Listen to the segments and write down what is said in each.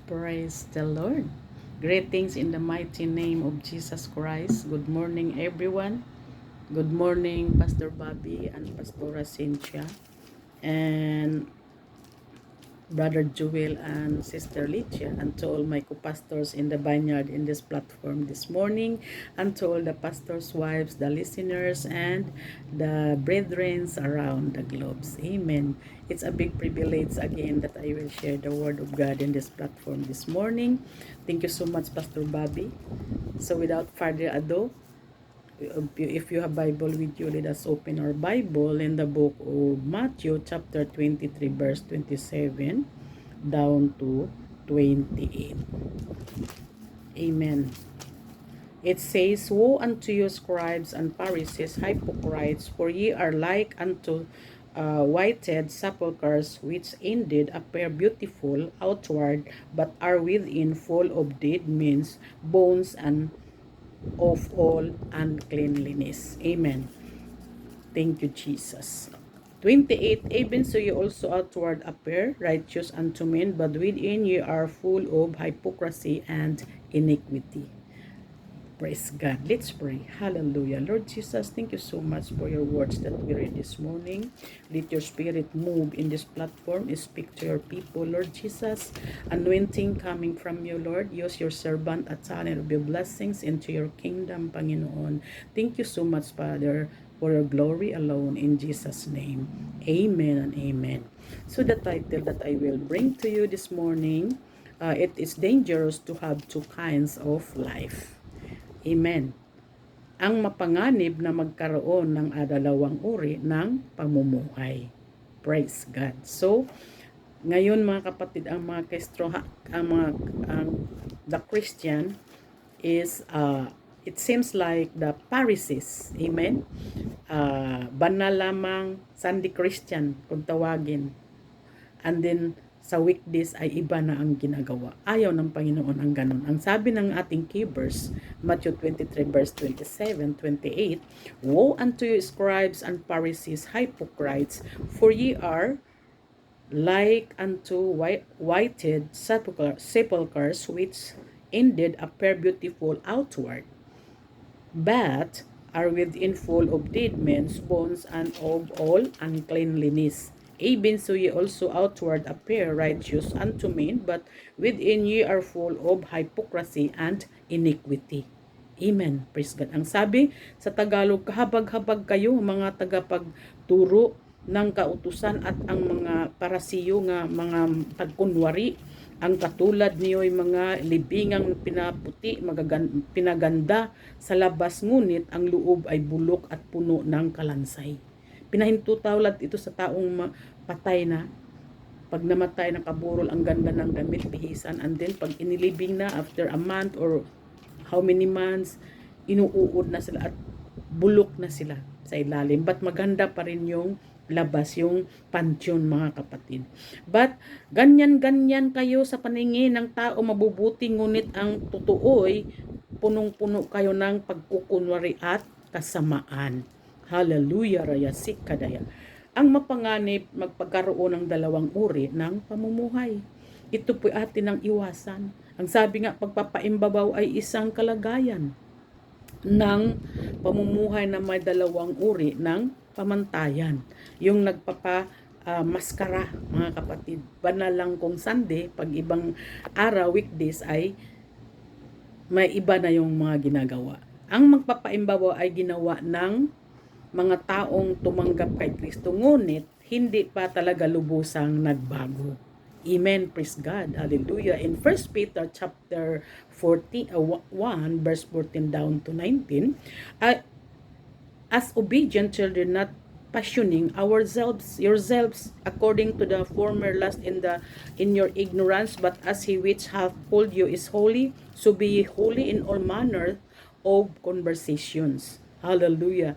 Praise the Lord. Greetings in the mighty name of Jesus Christ. Good morning, everyone. Good morning, Pastor Bobby and Pastora Cynthia. And Brother Joel and Sister Licia, and to all my co-pastors in the vineyard in this platform this morning, and to all the pastors' wives, the listeners, and the brethren around the globes. Amen. It's a big privilege again that I will share the word of God in this platform this morning. Thank you so much, Pastor Bobby. So without further ado, if you have Bible with you, let us open our Bible in the book of Matthew chapter 23 verse 27 down to 28. Amen. It says, Woe unto you, scribes and Pharisees, hypocrites, for ye are like unto whited sepulchres, which indeed appear beautiful outward, but are within full of dead men's bones and of all uncleanliness. Amen. Thank you, Jesus. 28. Even so ye also outward appear righteous unto men, but within ye are full of hypocrisy and iniquity. Praise God. Let's pray. Hallelujah. Lord Jesus, thank you so much for your words that we read this morning. Let your spirit move in this platform. Speak to your people, Lord Jesus. Anointing coming from you, Lord. Use your servant at channel of your blessings into your kingdom, Panginoon. Thank you so much, Father, for your glory alone. In Jesus' name. Amen and amen. So the title that I will bring to you this morning, it is dangerous to have two kinds of life. Amen. Ang mapanganib na magkaroon ng dalawang uri ng pamumuhay. Praise God. So, ngayon mga kapatid, ang mga Kristro, the Christian is, it seems like the Pharisees. Amen. Banal lamang Sunday Christian kung tawagin. And then, sa weekdays ay iba na ang ginagawa. Ayaw ng Panginoon ang ganun. Ang sabi ng ating key verse, Matthew 23 verse 27, 28, Woe unto you, scribes and Pharisees, hypocrites, for ye are like unto whited sepulchres, which indeed appear beautiful outward, but are within full of dead men's bones and of all uncleanliness. Even so ye also outward appear righteous unto men, but within ye are full of hypocrisy and iniquity. Amen. Praise God. Ang sabi sa Tagalog, kahabag-habag kayo mga tagapagturo ng kautusan at ang mga parasiyo nga mga pagkunwari, ang katulad niyo ay mga libingang pinaputi, pinaganda sa labas, ngunit ang loob ay bulok at puno ng kalansay. Pinahintutawlad ito sa taong patay na. Pag namatay, nakaburol ang ganda ng damit, bihisan, and then pag inilibing na after a month or how many months, inuuod na sila at bulok na sila sa ilalim. But maganda pa rin yung labas, yung pansyon, mga kapatid. But ganyan-ganyan kayo sa paningin ng tao mabubuti, ngunit ang totoo'y punong-puno kayo ng pagkukunwari at kasamaan. Hallelujah, rayasik kadaya. Ang mapanganib, magpagkaroon ng dalawang uri ng pamumuhay. Ito po atin ang iwasan. Ang sabi nga, pagpapaimbabaw ay isang kalagayan ng pamumuhay na may dalawang uri ng pamantayan. Yung maskara, mga kapatid. Banal lang kung Sunday, pag ibang araw, weekdays, ay may iba na yung mga ginagawa. Ang magpapaimbabaw ay ginawa ng mga taong tumanggap kay Kristo, ngunit hindi pa talaga lubusang nagbago. Amen. Praise God. Hallelujah. In 1 Peter chapter 1 verse 14 down to 19, as obedient children, not passioning yourselves according to the former lust in your ignorance, but as he which hath called you is holy, so be ye holy in all manner of conversations. Hallelujah.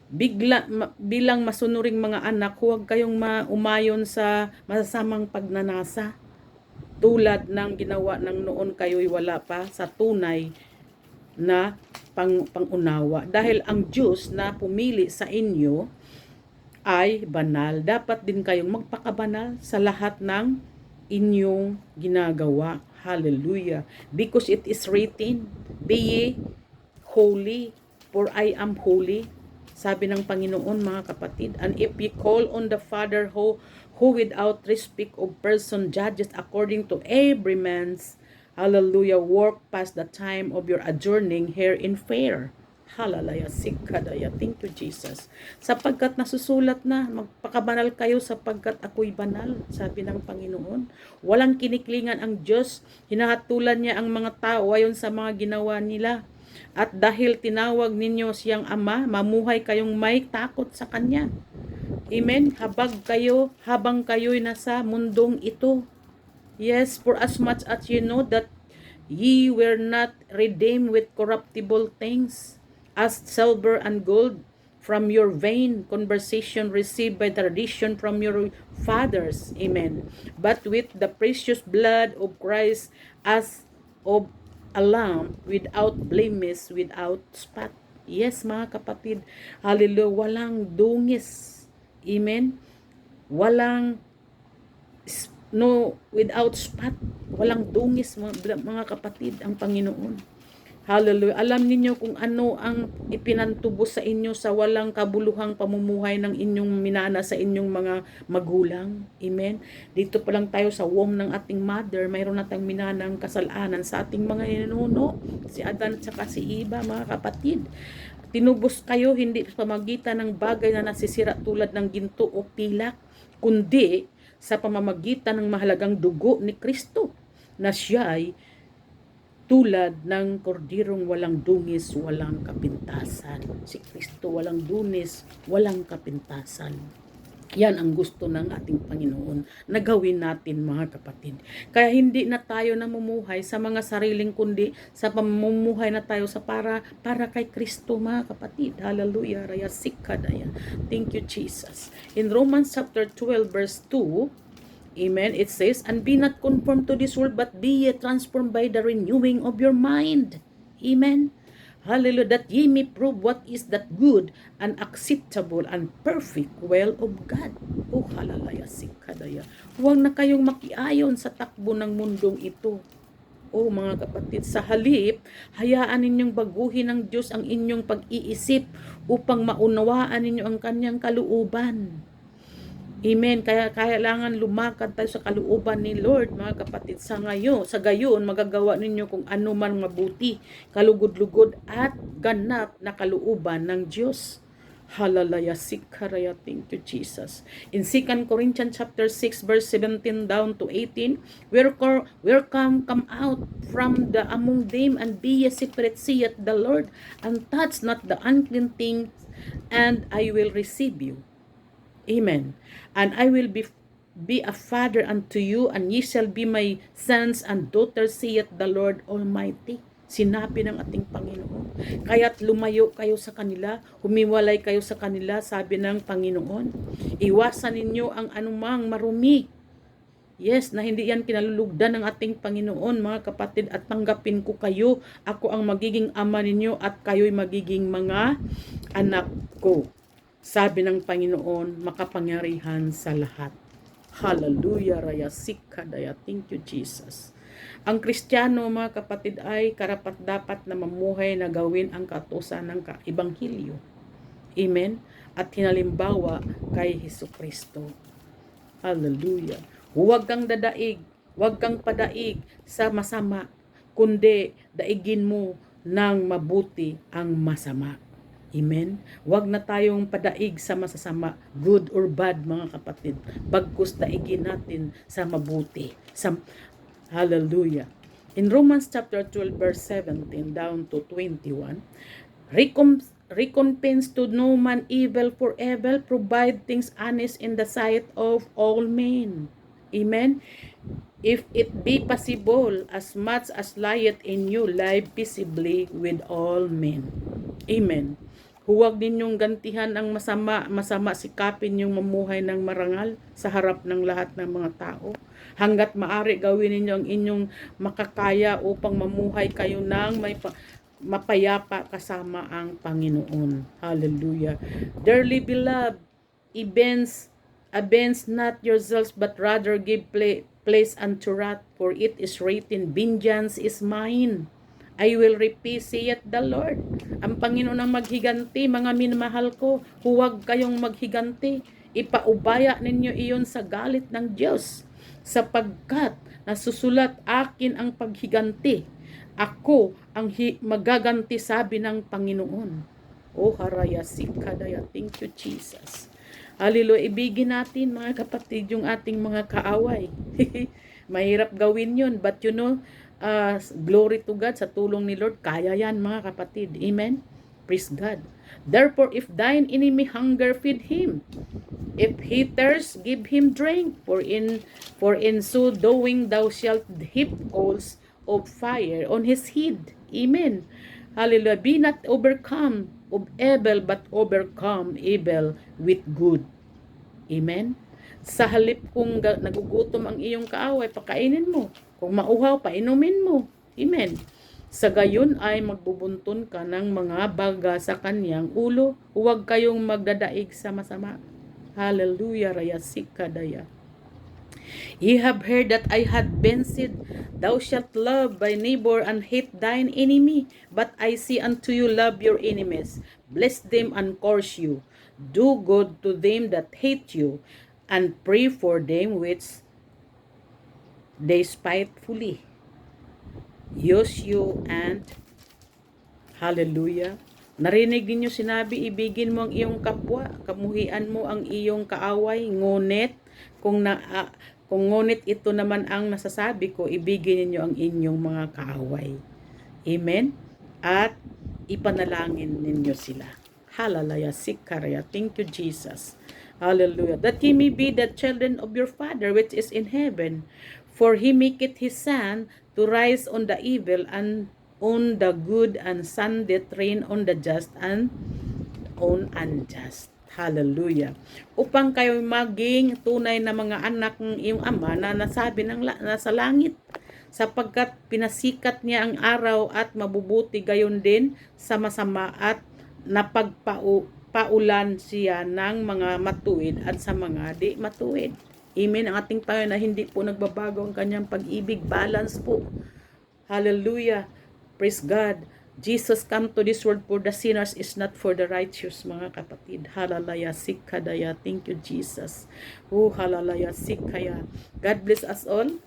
Bilang masunuring mga anak, huwag kayong umayon sa masasamang pagnanasa, tulad ng ginawa ng noon kayo'y wala pa sa tunay na pangunawa. Dahil ang Diyos na pumili sa inyo ay banal, dapat din kayong magpakabanal sa lahat ng inyong ginagawa. Hallelujah. Because it is written, be ye holy, for I am holy. Sabi ng Panginoon, mga kapatid. And if ye call on the Father who without respect of person judges according to every man's, hallelujah, work past the time of your adjourning here in fair. Halalaya, sikadaya. Thank you, Jesus. Sapagkat nasusulat na, magpakabanal kayo sapagkat ako'y banal, sabi ng Panginoon. Walang kiniklingan ang Diyos. Hinahatulan niya ang mga tao ayon sa mga ginawa nila. At dahil tinawag ninyo siyang Ama, mamuhay kayong may takot sa Kanya. Amen? Habang kayo'y nasa mundong ito. Yes, for as much as you know that ye were not redeemed with corruptible things, as silver and gold, from your vain conversation received by tradition from your fathers. Amen. But with the precious blood of Christ, as of a lamb, without blemish, without spot. Yes, mga kapatid. Hallelujah. Walang dungis. Amen. Walang without spot, walang dungis, mga kapatid, ang Panginoon. Hallelujah. Alam ninyo kung ano ang ipinantubos sa inyo sa walang kabuluhang pamumuhay ng inyong minana sa inyong mga magulang. Amen. Dito pa lang tayo sa womb ng ating mother, mayroon na tayong minanang kasalanan sa ating mga ninuno, si Adan at saka si Eva, mga kapatid. Tinubos kayo hindi sa pamagitan ng bagay na nasisira tulad ng ginto o pilak, kundi sa pamamagitan ng mahalagang dugo ni Kristo na siya'y tulad ng kordirong walang dungis, walang kapintasan. Si Kristo walang dungis, walang kapintasan. Yan ang gusto ng ating Panginoon na gawin natin, mga kapatid. Kaya hindi na tayo namumuhay sa mga sariling kundi sa pamumuhay na tayo sa para kay Kristo, mga kapatid. Hallelujah. Raya sikadaya. Thank you, Jesus. In Romans chapter 12 verse 2, amen, it says, and be not conformed to this world, but be ye transformed by the renewing of your mind. Amen. Hallelujah. That ye may prove what is that good and acceptable and perfect will of God. Oh, halalaya sikadaya. Huwag na kayong makiayon sa takbo ng mundong ito. Oh, mga kapatid, sa halip, hayaan ninyong baguhin ng Diyos ang inyong pag-iisip upang maunawaan ninyo ang kanyang kalooban. Amen. Kaya kailangan lumakad tayo sa kalooban ni Lord, mga kapatid. Sa gayon, magagawa ninyo kung ano man mabuti, kalugod-lugod at ganap na kalooban ng Diyos. Halalaya sikaraya. Thank you, Jesus. In 2 Corinthians chapter 6 verse 17 down to 18, come out from the among them and be ye separate, saith the Lord, and touch not the unclean things, and I will receive you. Amen. And I will be a father unto you, and ye shall be my sons and daughters, saith the Lord Almighty. Sinabi ng ating Panginoon. Kaya't lumayo kayo sa kanila, humiwalay kayo sa kanila, sabi ng Panginoon. Iwasan ninyo ang anumang marumi. Yes, na hindi yan kinalulugdan ng ating Panginoon, mga kapatid, at tanggapin ko kayo. Ako ang magiging ama ninyo at kayo'y magiging mga anak ko. Sabi ng Panginoon, makapangyarihan sa lahat. Hallelujah, raya sikadaya. Thank you, Jesus. Ang Kristiyano, mga kapatid, ay karapat-dapat na mamuhay na gawin ang kautusan ng Ebanghelyo. Amen? At hinalimbawa kay Hesukristo. Hallelujah. Huwag kang dadaig, huwag kang padaig sa masama, kundi daigin mo ng mabuti ang masama. Amen? Huwag na tayong padaig sa masasama, good or bad, mga kapatid. Bagkus daigin natin sa mabuti. Hallelujah. In Romans chapter 12 verse 17 down to 21, recompense to no man evil for evil, provide things honest in the sight of all men. Amen? If it be possible, as much as lieth in you, live peaceably with all men. Amen. Huwag ninyong gantihan ang masama sikapin yung mamuhay ng marangal sa harap ng lahat ng mga tao. Hanggat maaari gawin ninyo ang inyong makakaya upang mamuhay kayo ng mapayapa kasama ang Panginoon. Hallelujah. Dearly beloved, avenge not yourselves, but rather give place unto wrath, for it is written, vengeance is mine. I will repay, saith the Lord. Ang Panginoon ang maghiganti, mga minamahal ko, huwag kayong maghiganti. Ipaubaya ninyo iyon sa galit ng Diyos, sapagkat nasusulat, akin ang paghiganti. Ako ang magaganti, sabi ng Panginoon. Oh, harayasika-daya. Thank you, Jesus. Hallelujah. Ibigin natin, mga kapatid, yung ating mga kaaway. Mahirap gawin yun. But you know, glory to God, sa tulong ni Lord, kaya yan, mga kapatid. Amen? Praise God. Therefore, if thine enemy hunger, feed him. If he thirst, give him drink. For in so doing, thou shalt heap coals of fire on his head. Amen. Hallelujah. Be not overcome of evil, but overcome evil with good. Amen. Sa halip kung nagugutom ang iyong kaaway, pakainin mo. Kung mauhaw, painumin mo. Amen. Sa gayon ay magbubuntun ka ng mga baga sa kanyang ulo. Huwag kayong magdadaig sa masama. Hallelujah. Rayasika daya. Ye have heard that I had been said, thou shalt love thy neighbor and hate thine enemy. But I say unto you, love your enemies, bless them and curse you, do good to them that hate you, and pray for them which despitefully use you. And hallelujah. Narinig ninyo sinabi, ibigin mo ang iyong kapwa, kamuhian mo ang iyong kaaway, ngunit kung ngunit ito naman ang nasasabi ko, ibigin ninyo ang inyong mga kaaway. Amen? At ipanalangin ninyo sila. Hallelujah. Sikaraya. Thank you, Jesus. Hallelujah. That ye may be the children of your Father which is in heaven. For he maketh his sun to rise on the evil and on the good, and sendeth rain on the just and on unjust. Hallelujah. Upang kayo maging tunay na mga anak ng iyong Ama na nasabi ng nasa langit, sapagkat pinasikat niya ang araw at mabubuti, gayon din sa masama, at napagpaulan siya ng mga matuwid at sa mga di matuwid. Amen. Ang ating Panginoon na hindi po nagbabago ang kanyang pag-ibig. Balance po. Hallelujah. Praise God. Jesus come to this world for the sinners, is not for the righteous, mga kapatid. Hallelujah. Sikadaya. Thank you, Jesus. Oh, hallelujah. Sikaya. God bless us all.